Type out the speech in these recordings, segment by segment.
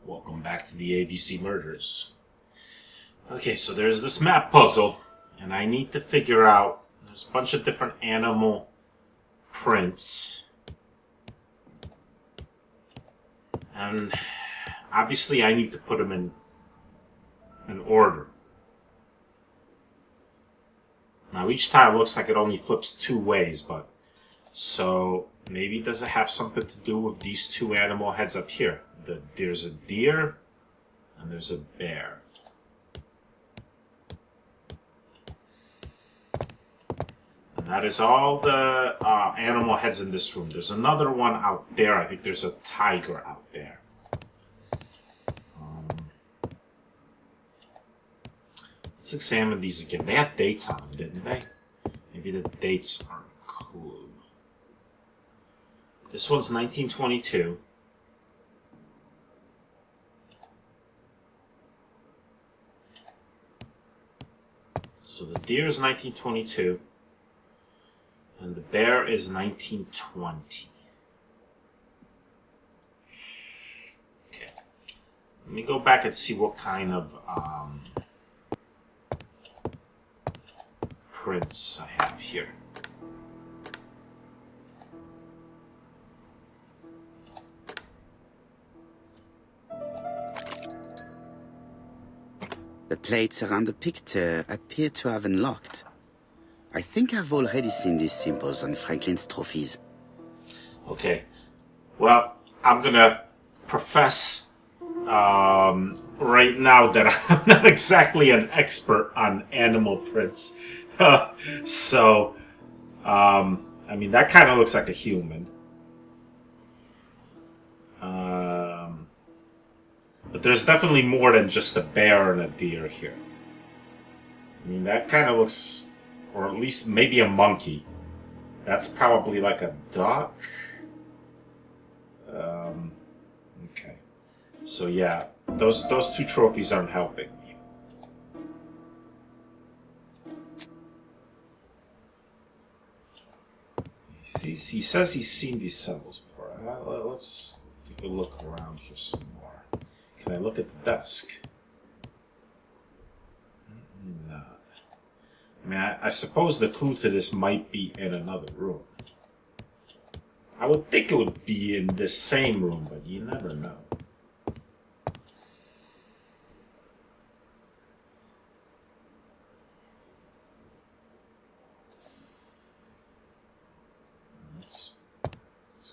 Welcome back to the ABC Murders. Okay, so there's this map puzzle, and I need to figure out, there's a bunch of different animal prints. And obviously I need to put them in an order. Now each tile looks like it only flips two ways, but so maybe does it have something to do with these two animal heads up here? There's a deer and there's a bear. And that is all the animal heads in this room. There's another one out there. I think there's a tiger out there. Let's examine these again. They had dates on them, didn't they? Maybe the dates aren't a clue. This one's 1922. So the deer is 1922. And the bear is 1920. Okay. Let me go back and see what kind of prints I have here. The plates around the picture appear to have unlocked. I think I've already seen these symbols on Franklin's trophies. Okay. Well, I'm gonna profess right now that I'm not exactly an expert on animal prints. So, I mean, that kind of looks like a human. But there's definitely more than just a bear and a deer here. I mean, that kind of looks, or at least maybe a monkey. That's probably like a duck. Okay. So yeah, those two trophies aren't helping me. He says he's seen these symbols before. Let's take a look around here some more. Can I look at the desk? No. I mean, I suppose the clue to this might be in another room. I would think it would be in this same room, but you never know. Let's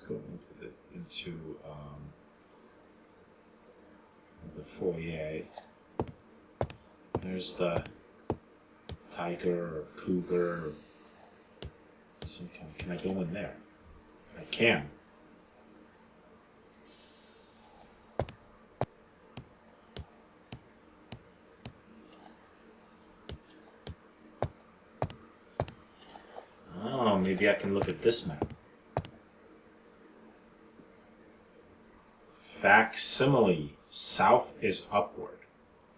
go into the foyer. There's the tiger or cougar or some kind. Can I go in there? I can. Oh, maybe I can look at this map. Facsimile. South is upward.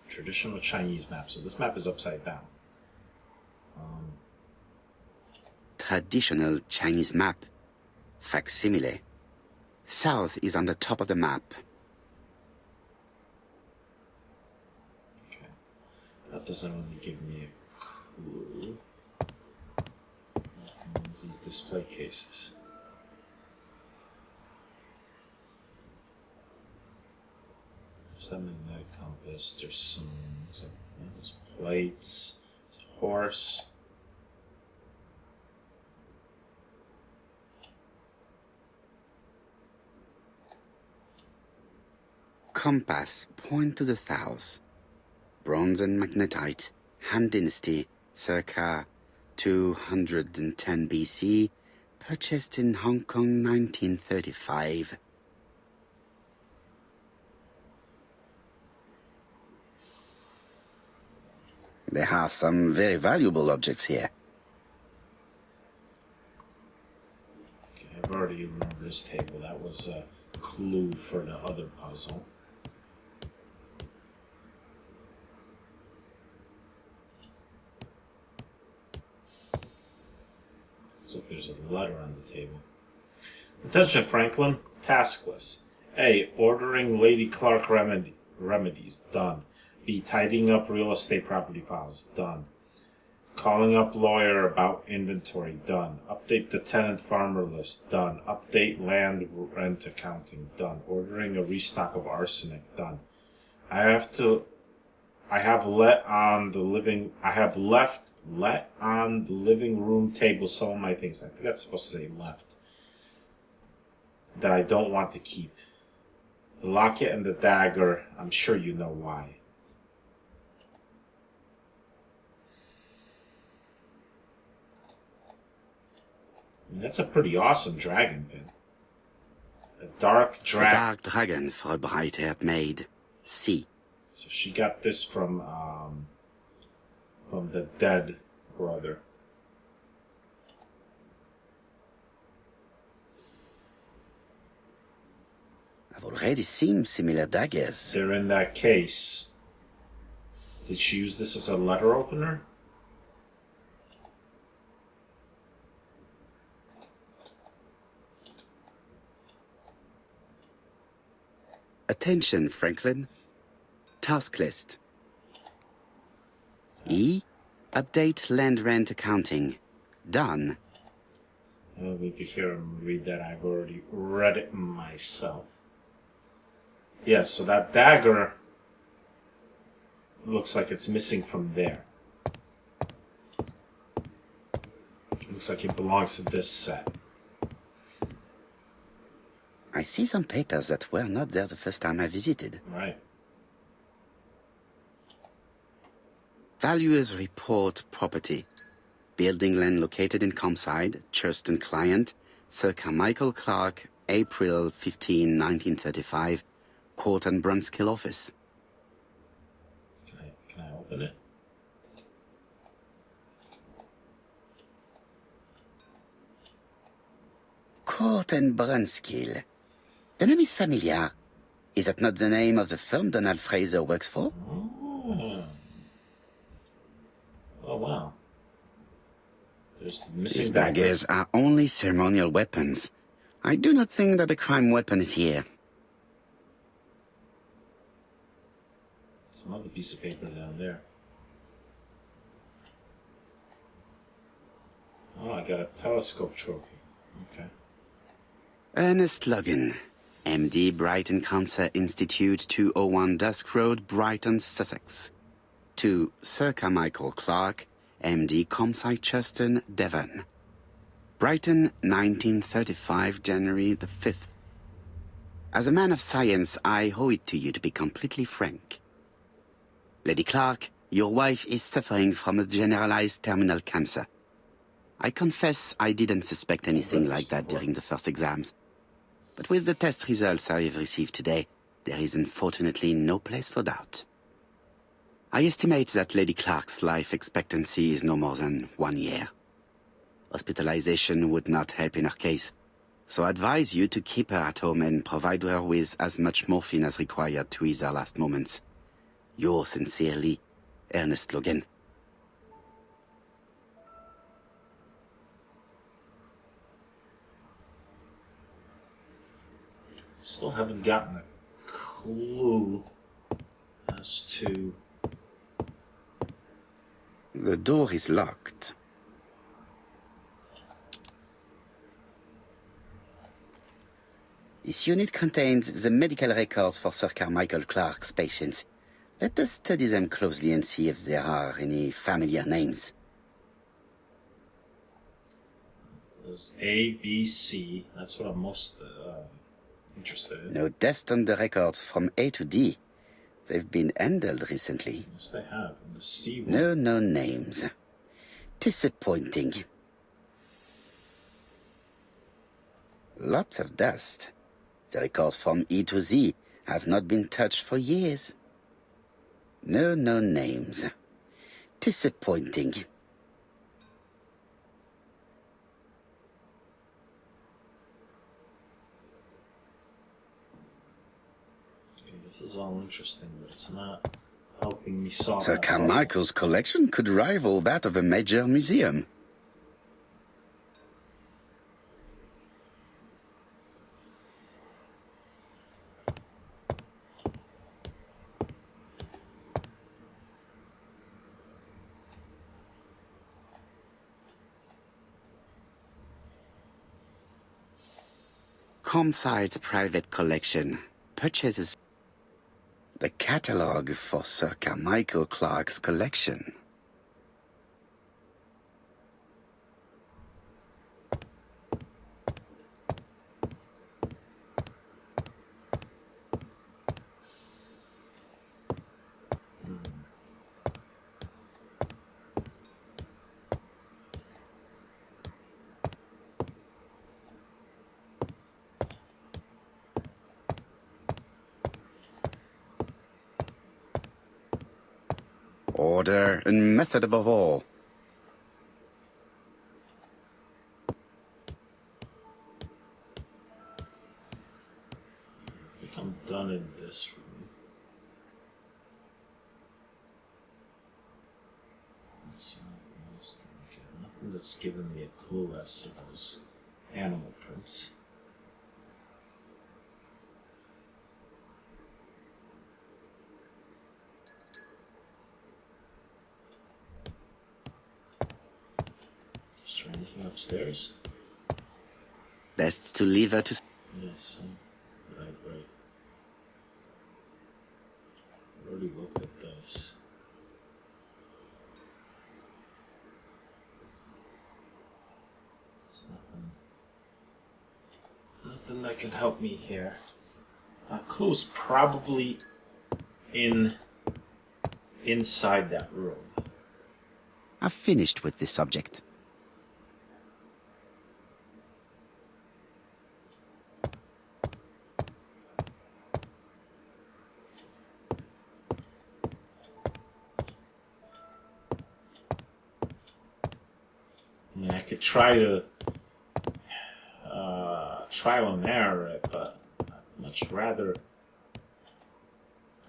Traditional Chinese map. So this map is upside down. Traditional Chinese map. Facsimile. South is on the top of the map. Okay. That doesn't really give me a clue. These display cases. There's that magnetic compass. There's some there's plates. There's a horse. Compass point to the south. Bronze and magnetite. Han Dynasty, circa 210 BC. Purchased in Hong Kong 1935. There are some very valuable objects here. Okay, I've already remembered this table. That was a clue for the other puzzle. Looks like there's a letter on the table. Attention, Franklin. Task list. A. Ordering Lady Clark remedies. Done. B. Tidying up real estate property files. Done. Calling up lawyer about inventory. Done. Update the tenant farmer list. Done. Update land rent accounting. Done. Ordering a restock of arsenic. Done. I have let on the living room table some of my things. I think that's supposed to say left. That I don't want to keep. The locket and the dagger, I'm sure you know why. I mean, that's a pretty awesome dragon pin. A dark A dragon. dark dragon for a bright-haired maid. C. So she got this from the dead brother. I've already seen similar daggers. They're in that case. Did she use this as a letter opener? Attention, Franklin. Task list. E. Update land rent accounting. Done. I don't need to hear him read that. I've already read it myself. Yeah, so that dagger looks like it's missing from there. Looks like it belongs to this set. I see some papers that were not there the first time I visited. Right. Valuers report property. Building land located in Comside, Churston client, circa Michael Clark, April 15, 1935, Court and Brunskill office. Can I open it? Court and Brunskill. The name is familiar. Is that not the name of the firm Donald Fraser works for? Oh wow. There's the missing These daggers are only ceremonial weapons. I do not think that a crime weapon is here. There's another piece of paper down there. Oh, I got a telescope trophy. Okay. Ernest Logan, MD, Brighton Cancer Institute, 201 Dusk Road, Brighton, Sussex. To Circa Michael Clark, MD, Comside Churston, Devon. Brighton, 1935, January the 5th. As a man of science, I owe it to you to be completely frank. Lady Clark, your wife is suffering from a generalized terminal cancer. I confess I didn't suspect anything like that during the first exams. But with the test results I have received today, there is unfortunately no place for doubt. I estimate that Lady Clark's life expectancy is no more than 1 year. Hospitalization would not help in her case, so I advise you to keep her at home and provide her with as much morphine as required to ease her last moments. Yours sincerely, Ernest Logan. Still haven't gotten a clue as to... The door is locked. This unit contains the medical records for Sir Carmichael Clark's patients. Let us study them closely and see if there are any familiar names. There's A, B, C. That's what I'm most interested in. No dust on the records from A to D. They've been handled recently. Yes, they have. And the C one. No known names. Disappointing. Lots of dust. The records from E to Z have not been touched for years. No known names. Disappointing. Okay, this is all interesting, but it's not helping me solve Sir that puzzle. Carmichael's collection could rival that of a major museum. campsite's private collection purchases the catalogue for Sir Carmichael Clark's collection. Order and method above all. I think I'm done in this room. Let's see anything else to look at. Nothing that's given me a clue as to those animal prints. Is there anything upstairs? Best to leave her to... Yes, right. I already looked at those. There's nothing that can help me here. Clue's probably inside that room. I've finished with this subject. I mean, I could try to trial and error it, but I'd much rather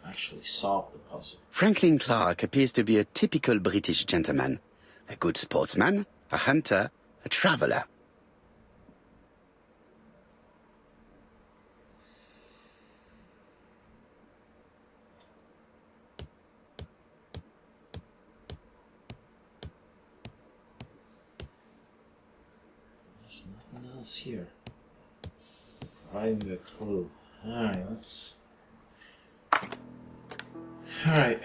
actually solve the puzzle. Franklin Clark appears to be a typical British gentleman. A good sportsman, a hunter, a traveler. There's nothing else here. Provide me a clue. Alright, let's... Alright.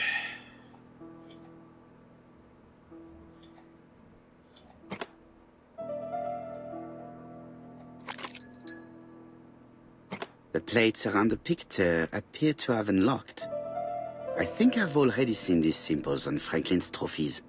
The plates around the picture appear to have unlocked. I think I've already seen these symbols on Franklin's trophies.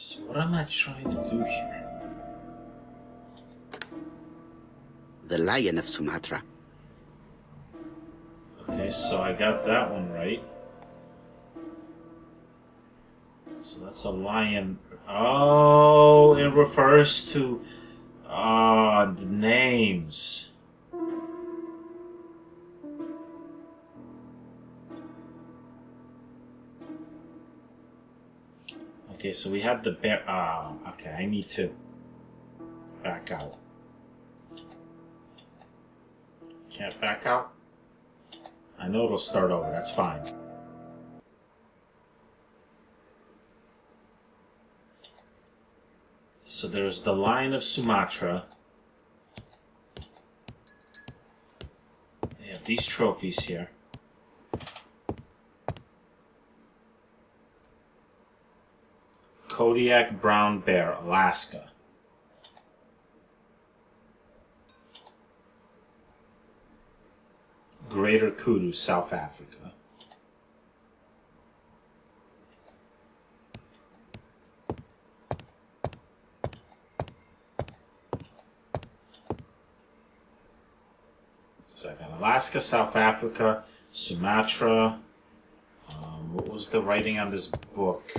So what am I trying to do here? The Lion of Sumatra. Okay, so I got that one right. So that's a lion. Oh, it refers to the names. Okay, so we had the bear. Okay, I need to back out. Can't back out? I know it'll start over, that's fine. So there's the Lion of Sumatra. They have these trophies here. Kodiak brown bear, Alaska. Greater kudu, South Africa. So I got Alaska, South Africa, Sumatra. What was the writing on this book?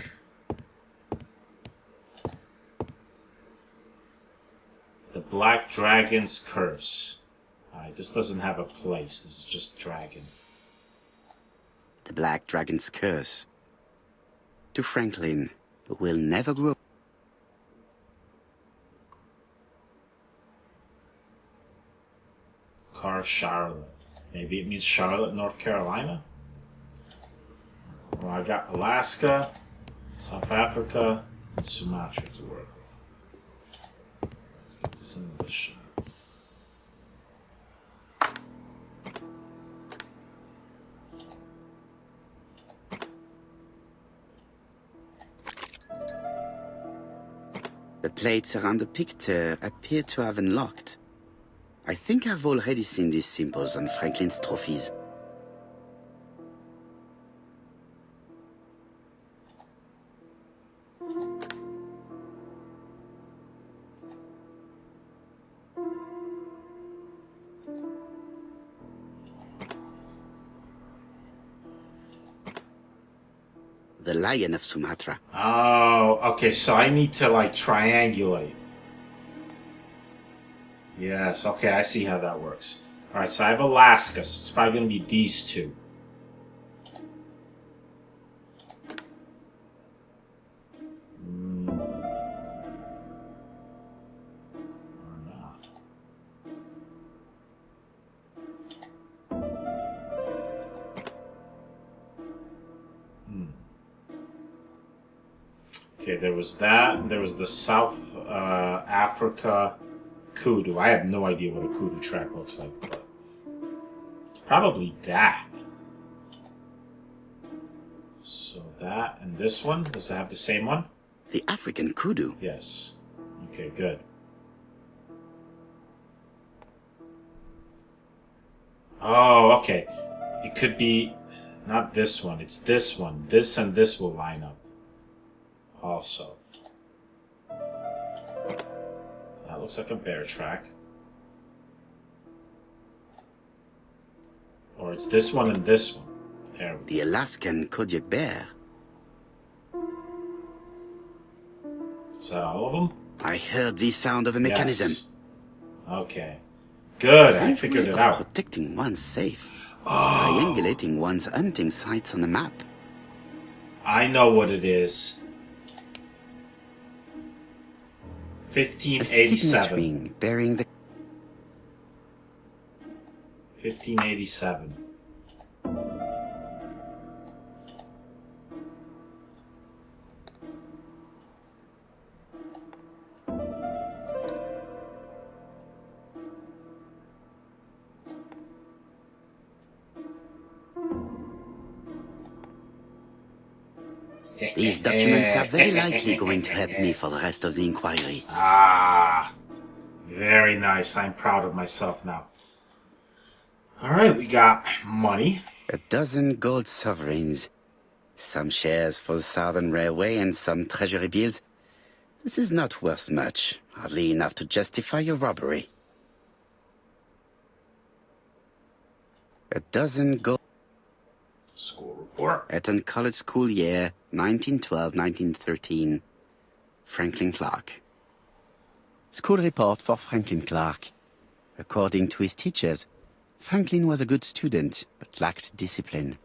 The Black Dragon's Curse. Alright, this doesn't have a place. This is just dragon. The Black Dragon's Curse. To Franklin, who will never grow. Car Charlotte. Maybe it means Charlotte, North Carolina? Well, I got Alaska, South Africa, and Sumatra to work with. Let's get this into the shot. The plates around the picture appear to have unlocked. I think I've already seen these symbols on Franklin's trophies. The Lion of Sumatra. Oh, okay, so I need to like triangulate. Yes, okay, I see how that works. Alright, so I have Alaska, so it's probably going to be these two. Or not. Okay, there was that. There was the South Africa kudu. I have no idea what a kudu track looks like, but it's probably that. So that and this one, does it have the same one? The African kudu. Yes. Okay, good. Oh, okay. It could be not this one, it's this one. This and this will line up also. That looks like a bear track. Or it's this one and this one. There we go. The Alaskan Kodiak bear. Is that all of them? I heard the sound of a mechanism. Yes. Okay. Good, I Great figured way it of out. protecting one's safe. Triangulating one's hunting sites on the map. I know what it is. A signet 1587. ring bearing the 1587. These documents are very likely going to help me for the rest of the inquiry. Ah, very nice. I'm proud of myself now. All right, we got money. A dozen gold sovereigns, some shares for the Southern Railway and some treasury bills. This is not worth much, hardly enough to justify your robbery. A dozen gold... School report. Eton College School Year, 1912-1913. Franklin Clark. School report for Franklin Clark. According to his teachers, Franklin was a good student, but lacked discipline.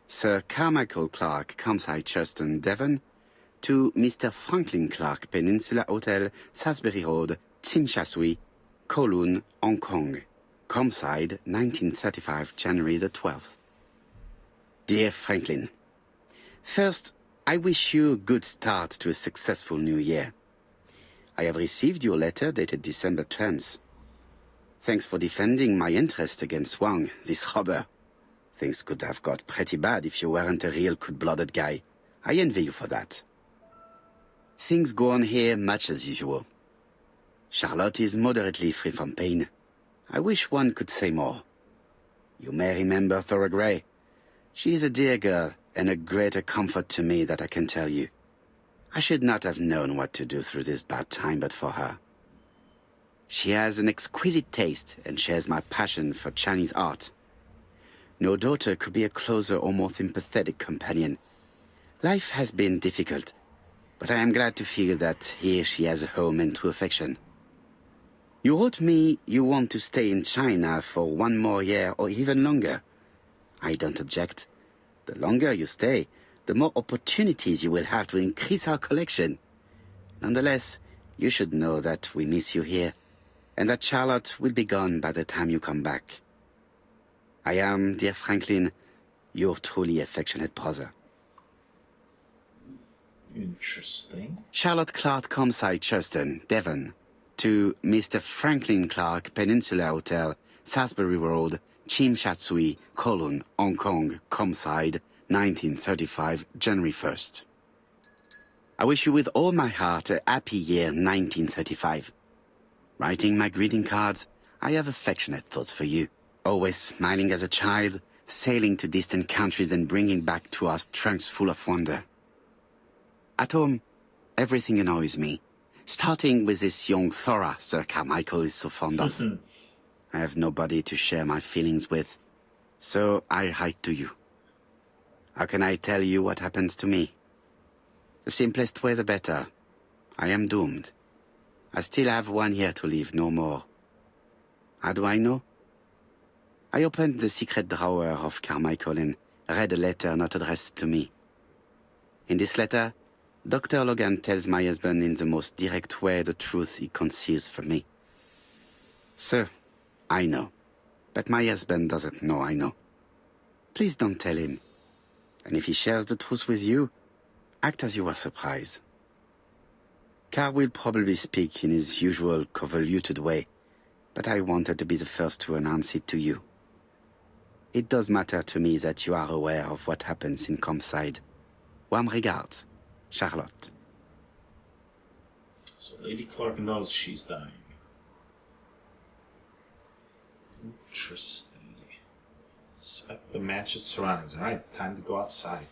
Sir Carmichael Clark, Campsite Churston, Devon, to Mr. Franklin Clark, Peninsula Hotel, Salisbury Road, Tsinchasui, Kowloon, Hong Kong. Campsite, 1935, January the 12th. Dear Franklin, first, I wish you a good start to a successful new year. I have received your letter dated December 10th. Thanks for defending my interest against Wang, this robber. Things could have got pretty bad if you weren't a real cold-blooded guy. I envy you for that. Things go on here much as usual. Charlotte is moderately free from pain. I wish one could say more. You may remember Thora Gray. She is a dear girl and a greater comfort to me that I can tell you. I should not have known what to do through this bad time but for her. She has an exquisite taste and shares my passion for Chinese art. No daughter could be a closer or more sympathetic companion. Life has been difficult, But I am glad to feel that here she has a home and true affection. You wrote me you want to stay in China for 1 more year or even longer. I don't object. The longer you stay, the more opportunities you will have to increase our collection. Nonetheless, you should know that we miss you here, and that Charlotte will be gone by the time you come back. I am, dear Franklin, your truly affectionate brother. Interesting. Charlotte Clark, Comside, Churston, Devon. To Mr. Franklin Clark, Peninsula Hotel, Salisbury Road, Chim Sha Tsui, Kowloon, Hong Kong, Comside, 1935, January 1st. I wish you with all my heart a happy year 1935. Writing my greeting cards, I have affectionate thoughts for you. Always smiling as a child, sailing to distant countries and bringing back to us trunks full of wonder. At home, everything annoys me. Starting with this young Thora Sir Carmichael is so fond of. I have nobody to share my feelings with, so I write to you. How can I tell you what happens to me? The simplest way the better. I am doomed. I still have 1 year to live, no more. How do I know? I opened the secret drawer of Carmichael and read a letter not addressed to me. In this letter, Dr. Logan tells my husband in the most direct way the truth he conceals from me. Sir, I know. But my husband doesn't know I know. Please don't tell him. And if he shares the truth with you, act as you are surprised. Carl will probably speak in his usual convoluted way, but I wanted to be the first to announce it to you. It does matter to me that you are aware of what happens in Comside. Warm regards, Charlotte. So Lady Clark knows she's dying. Interesting. Inspect the mansion's surroundings. Alright, time to go outside.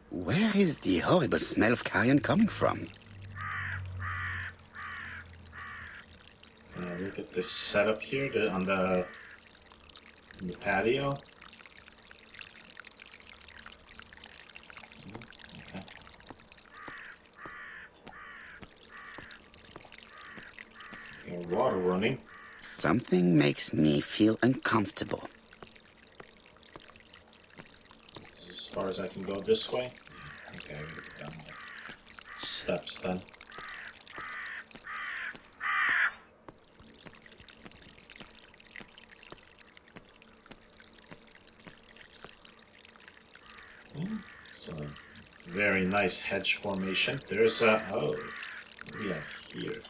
Where is the horrible smell of carrion coming from? Look at this setup here on the patio. Okay. Got water running. Something makes me feel uncomfortable. This is as far as I can go this way. Okay, I gotta go down the steps then. It's a very nice hedge formation. There's a... Oh, what do we have here?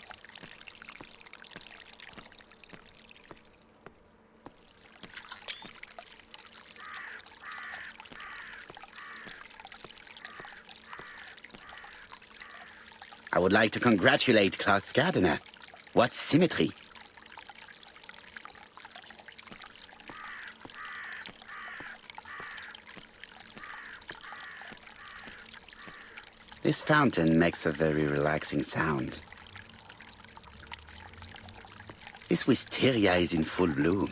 I would like to congratulate Clark's gardener. What symmetry! This fountain makes a very relaxing sound. This wisteria is in full bloom.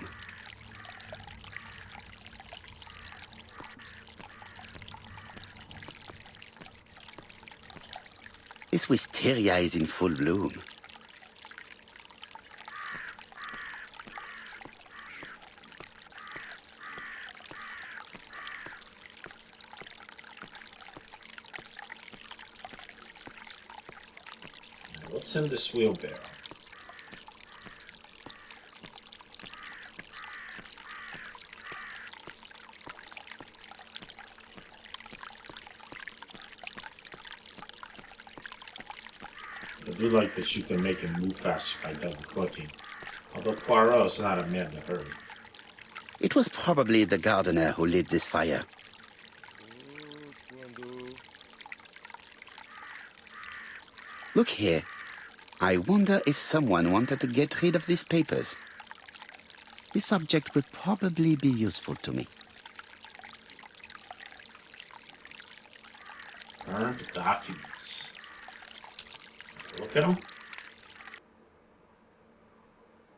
This wisteria is in full bloom. What's in this wheelbarrow? I do like that you can make him move faster by double clicking. Although Poirot is not a man to hurry. It was probably the gardener who lit this fire. Look here. I wonder if someone wanted to get rid of these papers. This object would probably be useful to me. Burned documents. Look at them.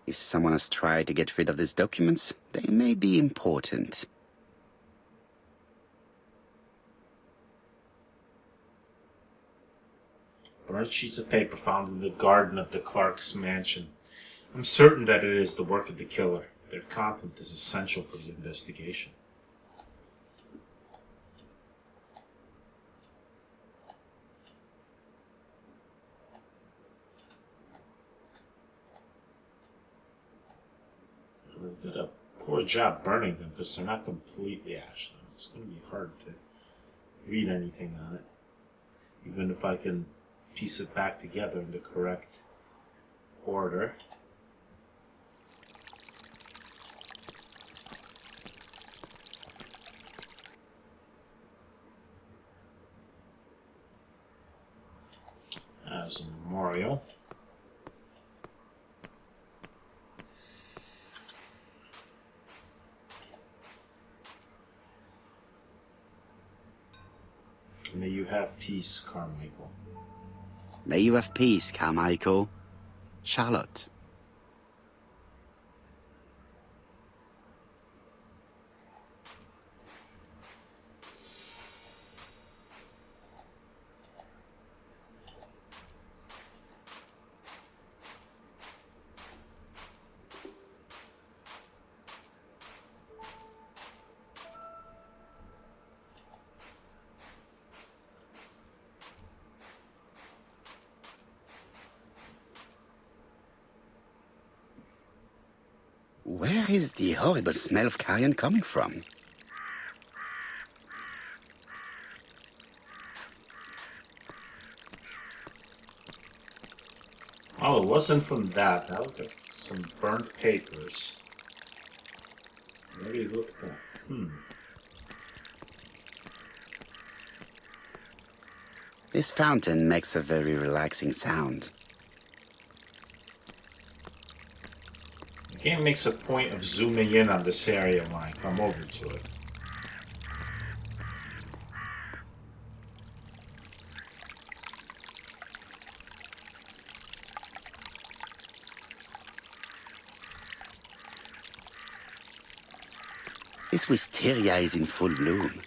If someone has tried to get rid of these documents, they may be important. Burnt sheets of paper found in the garden of the Clark's mansion. I'm certain that it is the work of the killer. Their content is essential for the investigation. They did a poor job burning them because they're not completely ashed. It's going to be hard to read anything on it, even if I can piece it back together in the correct order. As a memorial. May you have peace, Carmichael. May you have peace, Carmichael. Charlotte. Where is the horrible smell of carrion coming from? Oh, it wasn't from that. That was some burnt papers. Maybe look at that. This fountain makes a very relaxing sound. The game makes a point of zooming in on this area when I come over to it. This wisteria is in full bloom.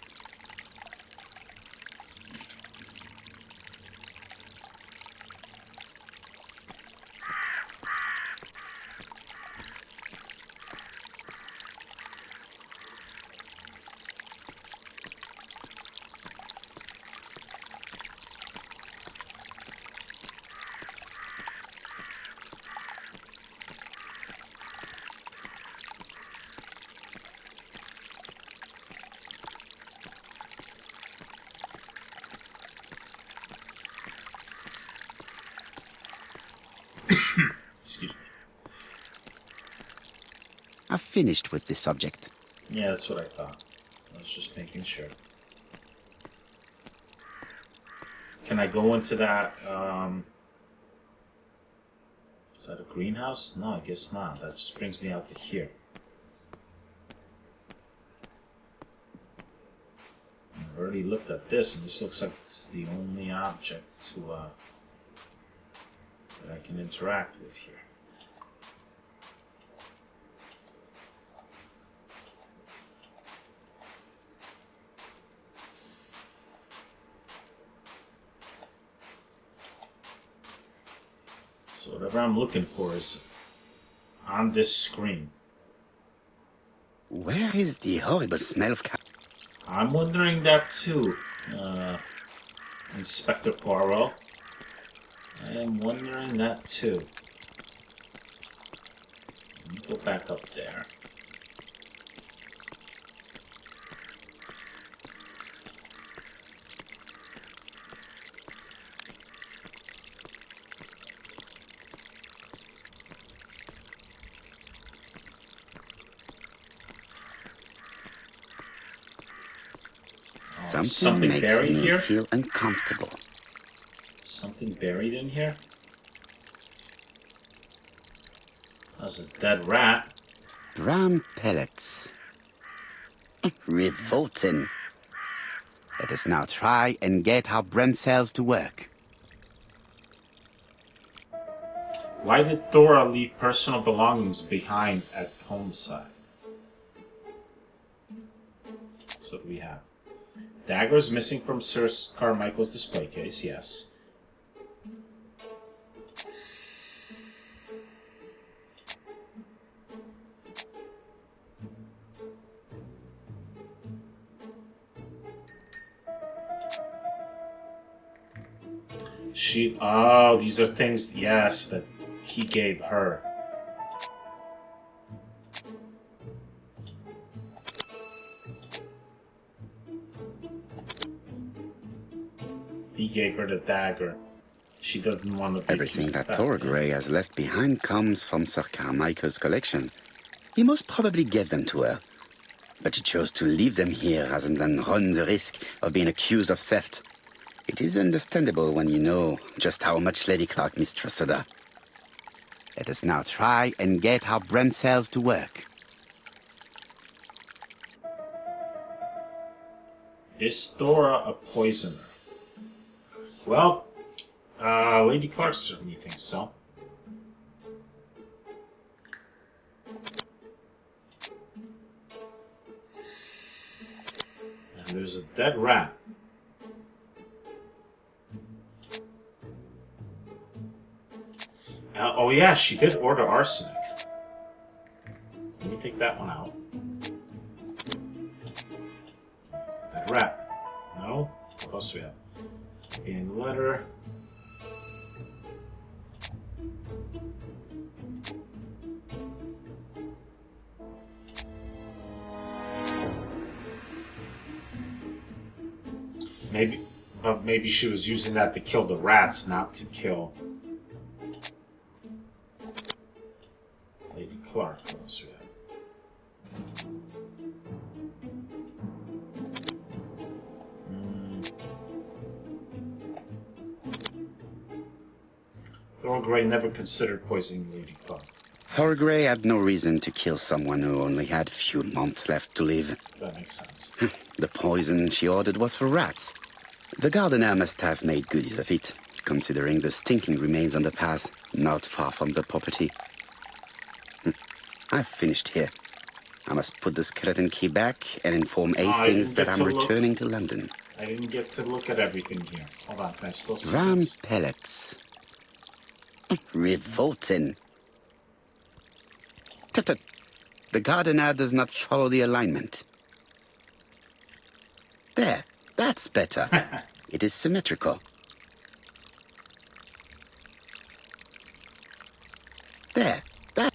Excuse me. I've finished with this subject. Yeah, that's what I thought. I was just making sure. Can I go into that, is that a greenhouse? No, I guess not. That just brings me out to here. I've already looked at this, and this looks like it's the only object to, that I can interact with here. So whatever I'm looking for is on this screen. Where is the horrible smell of I'm wondering that too, Inspector Poirot. I am wondering that too. Let me go back up there. Something makes buried me here? feel uncomfortable. Something buried in here? That's a dead rat. Brown pellets. Revolting. That Let us now try and get our brain cells to work. Why did Thora leave personal belongings behind at homicide? So what do we have? Dagger is missing from Sir Carmichael's display case, yes. Oh, these are things, yes, that he gave her. He gave her the dagger. She doesn't want to be Everything that Thorgray has left behind comes from Sir Carmichael's collection. He most probably gave them to her. But she chose to leave them here rather than run the risk of being accused of theft. It is understandable when you know just how much Lady Clark mistrusted her. Let us now try and get our brain cells to work. Is Thora a poisoner? Well, Lady Clark certainly thinks so. And there's a dead rat. Oh yeah, she did order arsenic. So let me take that one out. That rat. No? What else do we have? In letter. Maybe she was using that to kill the rats, not to kill Lady Clark. What else do we have? Thorgray never considered poisoning Lady Clark. Thorgray had no reason to kill someone who only had a few months left to live. That makes sense. The poison she ordered was for rats. The gardener must have made good use of it, considering the stinking remains on the path, not far from the property. I've finished here. I must put the skeleton key back and inform Hastings that I'm returning to London. I didn't get to look at everything here. Hold on, can I still see Ram this? pellets. Revolting. Tut-tut. The gardener does not follow the alignment. There, that's better. It is symmetrical. There, that...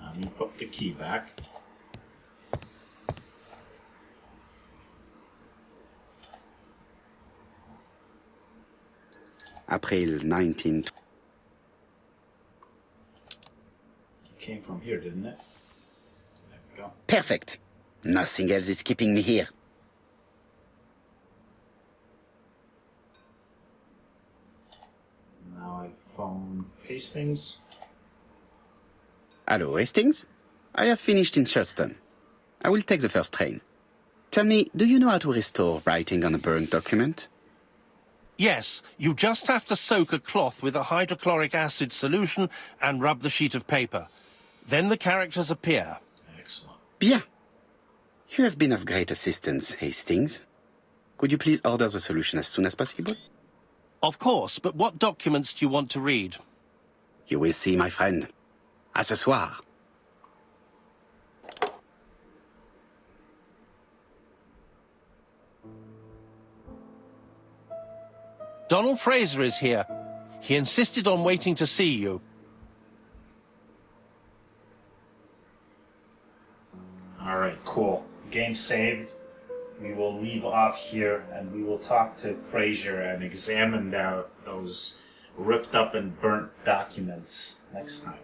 Let me put the key back. April 19... It came from here, didn't it? There we go. Perfect. Nothing else is keeping me here. Now I phone Hastings. Hello, Hastings? I have finished in Sherstone. I will take the first train. Tell me, do you know how to restore writing on a burnt document? Yes, you just have to soak a cloth with a hydrochloric acid solution and rub the sheet of paper. Then the characters appear. Excellent. Bien. You have been of great assistance, Hastings. Could you please order the solution as soon as possible? Of course, but what documents do you want to read? You will see, my friend. À ce soir. Donald Fraser is here. He insisted on waiting to see you. Alright, cool. Game saved. We will leave off here and we will talk to Fraser and examine those ripped up and burnt documents next time.